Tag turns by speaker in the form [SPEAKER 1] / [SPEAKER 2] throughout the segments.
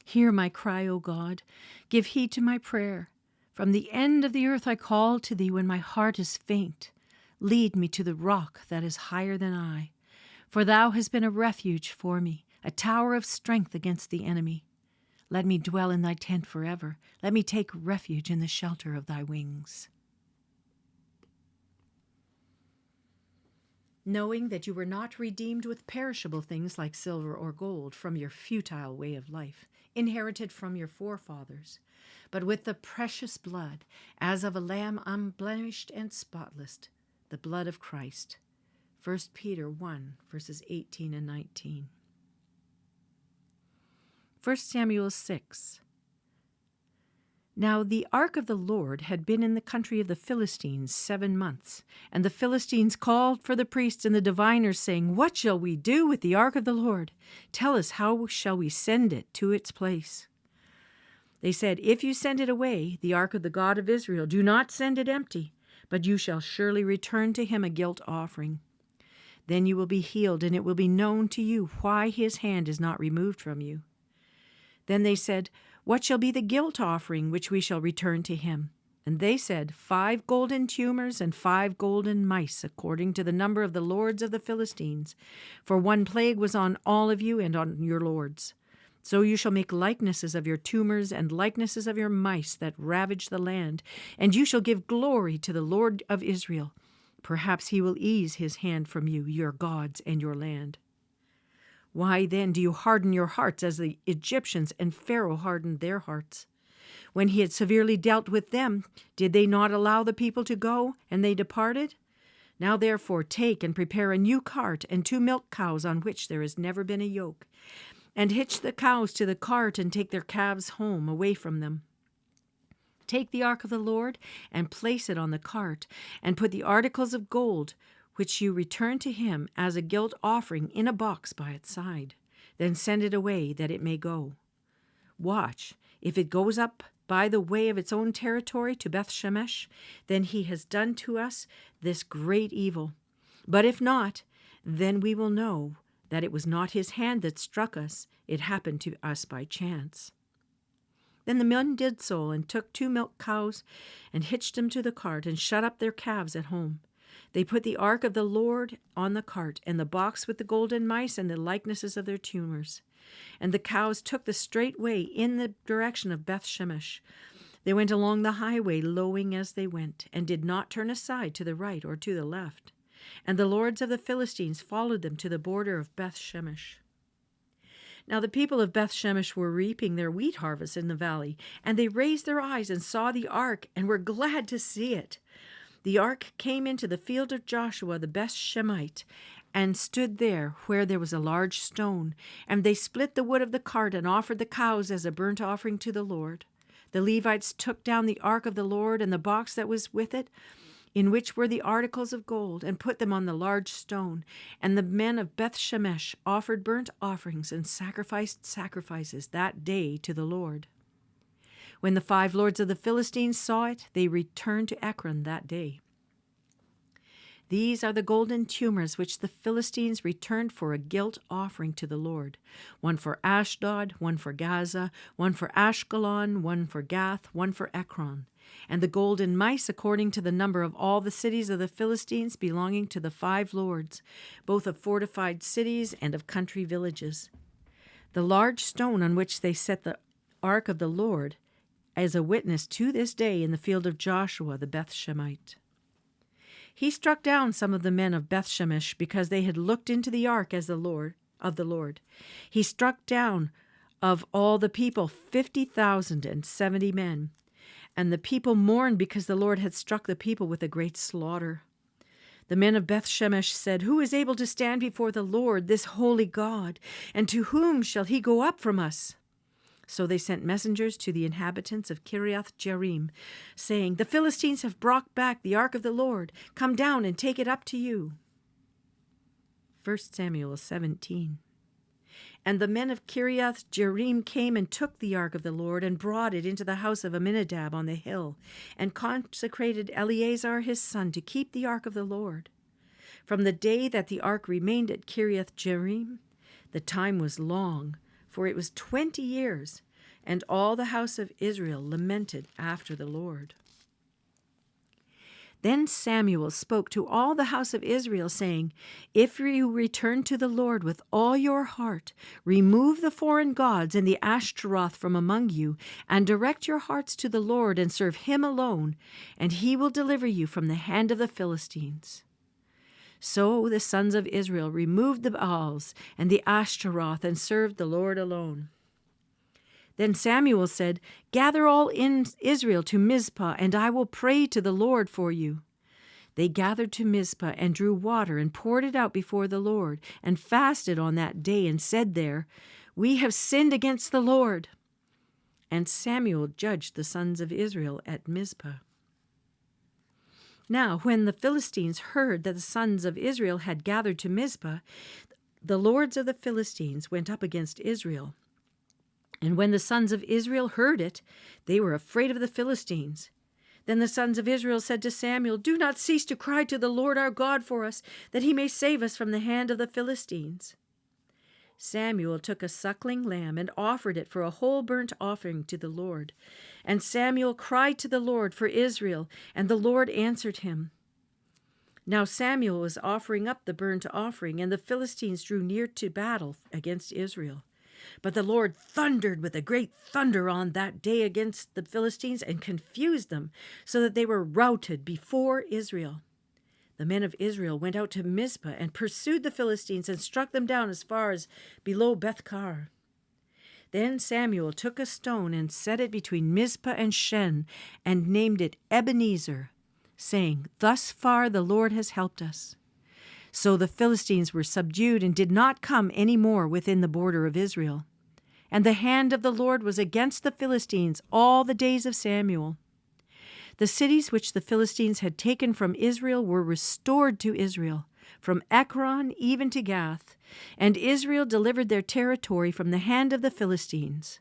[SPEAKER 1] Hear my cry, O God. Give heed to my prayer. From the end of the earth I call to thee when my heart is faint. Lead me to the rock that is higher than I. For thou hast been a refuge for me, a tower of strength against the enemy. Let me dwell in thy tent forever. Let me take refuge in the shelter of thy wings. Knowing that you were not redeemed with perishable things like silver or gold from your futile way of life, inherited from your forefathers, but with the precious blood, as of a lamb unblemished and spotless, the blood of Christ. 1 Peter 1, verses 18 and 19. 1 Samuel 6. Now the ark of the Lord had been in the country of the Philistines 7 months, and the Philistines called for the priests and the diviners, saying, What shall we do with the ark of the Lord? Tell us, how shall we send it to its place? They said, If you send it away, the ark of the God of Israel, do not send it empty, but you shall surely return to him a guilt offering. Then you will be healed, and it will be known to you why his hand is not removed from you. Then they said, What shall be the guilt offering which we shall return to him? And they said, 5 golden tumors and 5 golden mice, according to the number of the lords of the Philistines. For 1 plague was on all of you and on your lords. So you shall make likenesses of your tumors and likenesses of your mice that ravage the land, and you shall give glory to the Lord of Israel. Perhaps he will ease his hand from you, your gods, and your land. Why then do you harden your hearts as the Egyptians and Pharaoh hardened their hearts? When he had severely dealt with them, did they not allow the people to go, and they departed? Now therefore take and prepare a new cart and 2 milk cows on which there has never been a yoke, and hitch the cows to the cart and take their calves home away from them. Take the ark of the Lord and place it on the cart, and put the articles of gold which you return to him as a guilt offering in a box by its side. Then send it away that it may go. Watch, if it goes up by the way of its own territory to Beth-Shemesh, then he has done to us this great evil. But if not, then we will know that it was not his hand that struck us, it happened to us by chance. Then the men did so, and took 2 milk cows, and hitched them to the cart, and shut up their calves at home. They put the ark of the Lord on the cart, and the box with the golden mice and the likenesses of their tumors. And the cows took the straight way in the direction of Beth-Shemesh. They went along the highway, lowing as they went, and did not turn aside to the right or to the left. And the lords of the Philistines followed them to the border of Beth-Shemesh. Now the people of Beth-Shemesh were reaping their wheat harvest in the valley, and they raised their eyes and saw the ark, and were glad to see it. The ark came into the field of Joshua the Beth-Shemite, and stood there where there was a large stone. And they split the wood of the cart, and offered the cows as a burnt offering to the Lord. The Levites took down the ark of the Lord, and the box that was with it, in which were the articles of gold, and put them on the large stone. And the men of Beth-Shemesh offered burnt offerings and sacrificed sacrifices that day to the Lord. When the 5 lords of the Philistines saw it, they returned to Ekron that day. These are the golden tumors which the Philistines returned for a guilt offering to the Lord. 1 for Ashdod, 1 for Gaza, 1 for Ashkelon, 1 for Gath, 1 for Ekron. And the golden mice according to the number of all the cities of the Philistines belonging to the 5 lords, both of fortified cities and of country villages. The large stone on which they set the ark of the Lord as a witness to this day in the field of Joshua the Beth-Shemite. He struck down some of the men of Beth-Shemesh because they had looked into the ark as of the Lord. He struck down of all the people 50,070 men. And the people mourned because the Lord had struck the people with a great slaughter. The men of Beth-Shemesh said, Who is able to stand before the Lord, this holy God? And to whom shall he go up from us? So they sent messengers to the inhabitants of Kiriath-Jearim, saying, The Philistines have brought back the ark of the Lord. Come down and take it up to you. 1 Samuel 17. And the men of Kiriath-Jearim came and took the ark of the Lord and brought it into the house of Aminadab on the hill, and consecrated Eleazar his son to keep the ark of the Lord. From the day that the ark remained at Kiriath-Jearim, the time was long, for it was 20 years. And all the house of Israel lamented after the Lord. Then Samuel spoke to all the house of Israel, saying, If you return to the Lord with all your heart, remove the foreign gods and the Ashtaroth from among you, and direct your hearts to the Lord, and serve him alone, and he will deliver you from the hand of the Philistines. So the sons of Israel removed the Baals and the Ashtaroth, and served the Lord alone. Then Samuel said, Gather all in Israel to Mizpah, and I will pray to the Lord for you. They gathered to Mizpah and drew water and poured it out before the Lord, and fasted on that day, and said there, We have sinned against the Lord. And Samuel judged the sons of Israel at Mizpah. Now when the Philistines heard that the sons of Israel had gathered to Mizpah, the lords of the Philistines went up against Israel. And when the sons of Israel heard it, they were afraid of the Philistines. Then the sons of Israel said to Samuel, Do not cease to cry to the Lord our God for us, that he may save us from the hand of the Philistines. Samuel took a suckling lamb and offered it for a whole burnt offering to the Lord. And Samuel cried to the Lord for Israel, and the Lord answered him. Now Samuel was offering up the burnt offering, and the Philistines drew near to battle against Israel. But the Lord thundered with a great thunder on that day against the Philistines and confused them, so that they were routed before Israel. The men of Israel went out to Mizpah and pursued the Philistines and struck them down as far as below Bethkar. Then Samuel took a stone and set it between Mizpah and Shen, and named it Ebenezer, saying, Thus far the Lord has helped us. So the Philistines were subdued and did not come any more within the border of Israel. And the hand of the Lord was against the Philistines all the days of Samuel. The cities which the Philistines had taken from Israel were restored to Israel, from Ekron even to Gath, and Israel delivered their territory from the hand of the Philistines.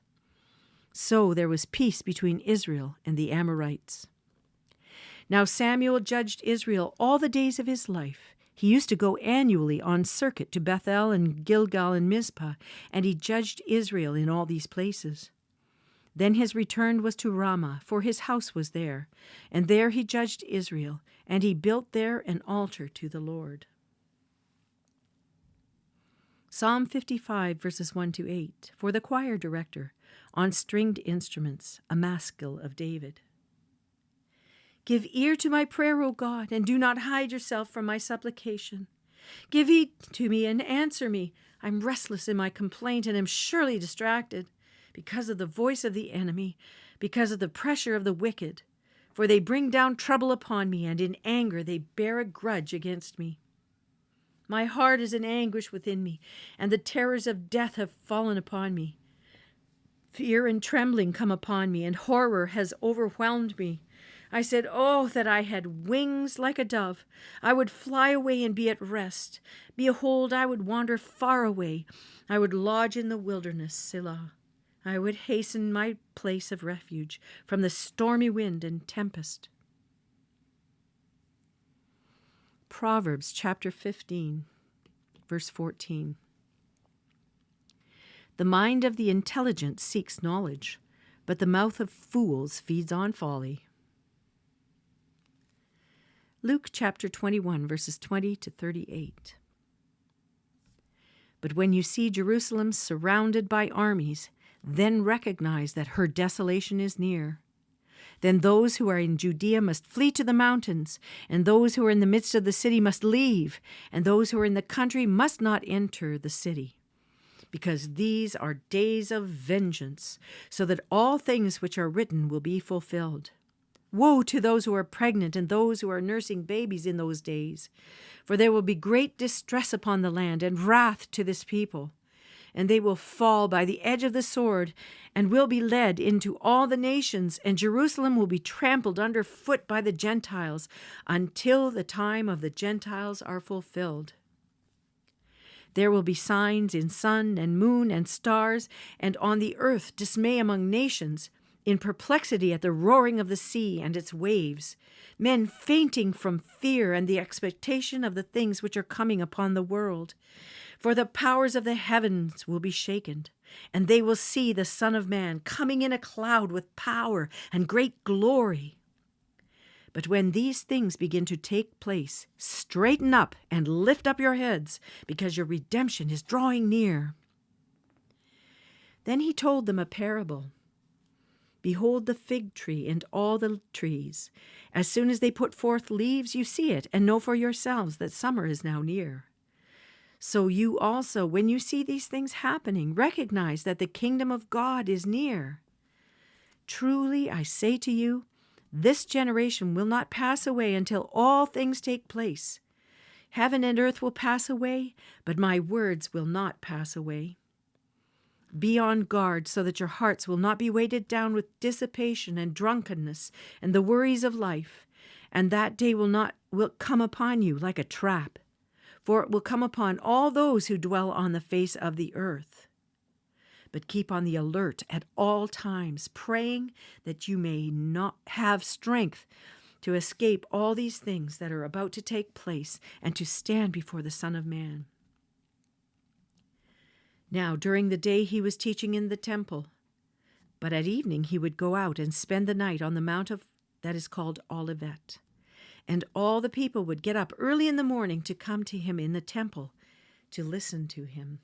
[SPEAKER 1] So there was peace between Israel and the Amorites. Now Samuel judged Israel all the days of his life. He used to go annually on circuit to Bethel and Gilgal and Mizpah, and he judged Israel in all these places. Then his return was to Ramah, for his house was there, and there he judged Israel, and he built there an altar to the Lord. Psalm 55, verses 1 to 8, for the choir director, on stringed instruments, a maskil of David. Give ear to my prayer, O God, and do not hide yourself from my supplication. Give heed to me and answer me. I'm restless in my complaint and am surely distracted, because of the voice of the enemy, because of the pressure of the wicked. For they bring down trouble upon me, and in anger they bear a grudge against me. My heart is in anguish within me, and the terrors of death have fallen upon me. Fear and trembling come upon me, and horror has overwhelmed me. I said, Oh, that I had wings like a dove. I would fly away and be at rest. Behold, I would wander far away. I would lodge in the wilderness, Selah. I would hasten my place of refuge from the stormy wind and tempest. Proverbs chapter 15, verse 14. The mind of the intelligent seeks knowledge, but the mouth of fools feeds on folly. Luke chapter 21, verses 20 to 38. But when you see Jerusalem surrounded by armies, then recognize that her desolation is near. Then those who are in Judea must flee to the mountains, and those who are in the midst of the city must leave, and those who are in the country must not enter the city. Because these are days of vengeance, so that all things which are written will be fulfilled. Woe to those who are pregnant and those who are nursing babies in those days, for there will be great distress upon the land and wrath to this people. And they will fall by the edge of the sword, and will be led into all the nations, and Jerusalem will be trampled under foot by the Gentiles, until the time of the Gentiles are fulfilled. There will be signs in sun and moon and stars, and on the earth dismay among nations, in perplexity at the roaring of the sea and its waves, men fainting from fear and the expectation of the things which are coming upon the world. For the powers of the heavens will be shaken, and they will see the Son of Man coming in a cloud with power and great glory. But when these things begin to take place, straighten up and lift up your heads, because your redemption is drawing near." Then he told them a parable. "Behold the fig tree and all the trees. As soon as they put forth leaves, you see it, and know for yourselves that summer is now near. So you also, when you see these things happening, recognize that the kingdom of God is near. Truly, I say to you, this generation will not pass away until all things take place. Heaven and earth will pass away, but my words will not pass away. Be on guard so that your hearts will not be weighted down with dissipation and drunkenness and the worries of life, and that day will come upon you like a trap, for it will come upon all those who dwell on the face of the earth. But keep on the alert at all times, praying that you may not have strength to escape all these things that are about to take place and to stand before the Son of Man." Now, during the day he was teaching in the temple, but at evening he would go out and spend the night on the mount that is called Olivet. And all the people would get up early in the morning to come to him in the temple to listen to him.